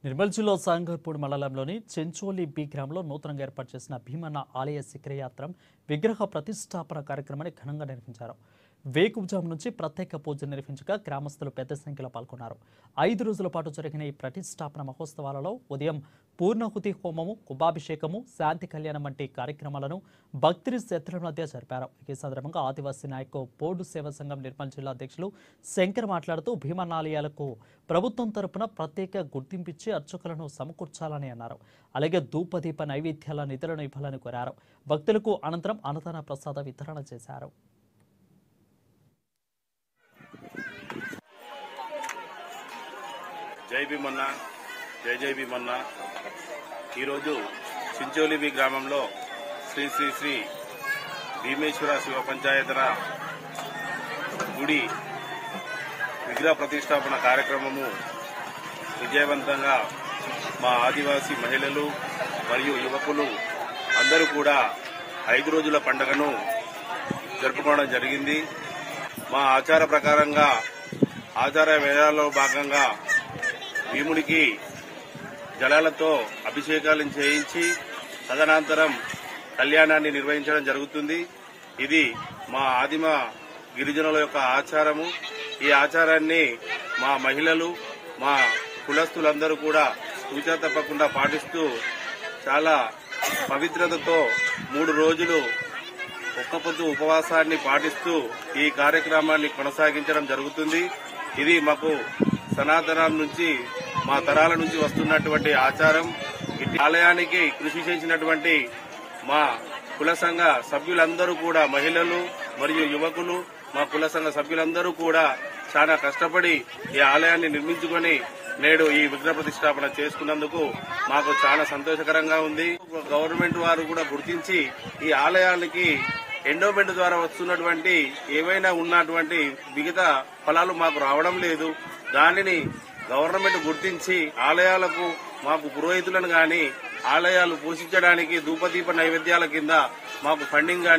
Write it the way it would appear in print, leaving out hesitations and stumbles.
నిర్మల్ జిల్లా సాంగర్పూర్ మండలంలోని చెంచోలి బి గ్రామంలో నూతనంగా ఏర్పాటు చేసిన భీమన్న ఆలయ శిఖరయాత్రం విగ్రహ ప్రతిష్టాపన కార్యక్రమాన్ని ఘనంగా నిర్వహించారు. వేకువజాము నుంచి ప్రత్యేక పూజలు నిర్వహించగా గ్రామస్తులు పెద్ద సంఖ్యలో పాల్గొన్నారు. 5 రోజుల పాటు జరిగిన ఈ ప్రతిష్టాపన మహోత్సవాలలో ఉదయం పూర్ణాహుతి హోమము, కుంభాభిషేకము, శాంతి కళ్యాణం వంటి కార్యక్రమాలను భక్తి శ్రద్ధల మధ్య జరిపారు. ఈ సందర్భంగా ఆదివాసీ నాయకు బోర్డు సేవా సంఘం నిర్మల్ జిల్లా అధ్యక్షులు శంకర్ మాట్లాడుతూ భీమన్నాలయాలకు ప్రభుత్వం తరపున ప్రత్యేక గుర్తింపిచ్చి అర్చకులను సమకూర్చాలని అన్నారు. అలాగే ధూపదీప నైవేద్యాల నిధులను ఇవ్వాలని కోరారు. భక్తులకు అనంతరం అన్నదాన ప్రసాద వితరణ చేశారు. జై భీమన్న, జై జై భీమన్న. ఈరోజు చించోలిబి గ్రామంలో శ్రీ శ్రీ శ్రీ భీమేశ్వర శివ పంచాయతన గుడి విగ్రహ ప్రతిష్టాపన కార్యక్రమము విజయవంతంగా మా ఆదివాసీ మహిళలు మరియు యువకులు అందరూ కూడా 5 రోజుల పండుగను జరుపుకోవడం జరిగింది. మా ఆచార ప్రకారంగా ఆచార వేదాల్లో భాగంగా భీమునికి జలాలతో అభిషేకాలను చేయించి తదనంతరం కళ్యాణాన్ని నిర్వహించడం జరుగుతుంది. ఇది మా ఆదిమ గిరిజనుల యొక్క ఆచారము. ఈ ఆచారాన్ని మా మహిళలు, మా కులస్తులందరూ కూడా తూచా తప్పకుండా పాటిస్తూ చాలా పవిత్రతతో 3 రోజులు ఒక్కపొద్దు ఉపవాసాన్ని పాటిస్తూ ఈ కార్యక్రమాన్ని కొనసాగించడం జరుగుతుంది. ఇది మాకు సనాతనం నుంచి, మా తరాల నుంచి వస్తున్నటువంటి ఆచారం. ఇటు ఆలయానికి కృషి చేసినటువంటి మా కుల సంఘ సభ్యులందరూ కూడా, మహిళలు మరియు యువకులు, మా కుల సంఘ సభ్యులందరూ కూడా చాలా కష్టపడి ఈ ఆలయాన్ని నిర్మించుకొని నేడు ఈ విగ్రహ ప్రతిష్టాపన చేసుకున్నందుకు మాకు చాలా సంతోషకరంగా ఉంది. గవర్నమెంట్ వారు కూడా గుర్తించి ఈ ఆలయానికి ఎండోమెంట్ ద్వారా వస్తున్నటువంటి ఏవైనా ఉన్నటువంటి మిగతా ఫలాలు మాకు రావడం లేదు. దానిని గవర్నమెంట్ గుర్తించి ఆలయాలకు మాకు పురోహితులను గాని ఆలయాలు పోషించడానికి ధూపదీప నైవేద్యాల కింద మాకు ఫండింగ్ గాని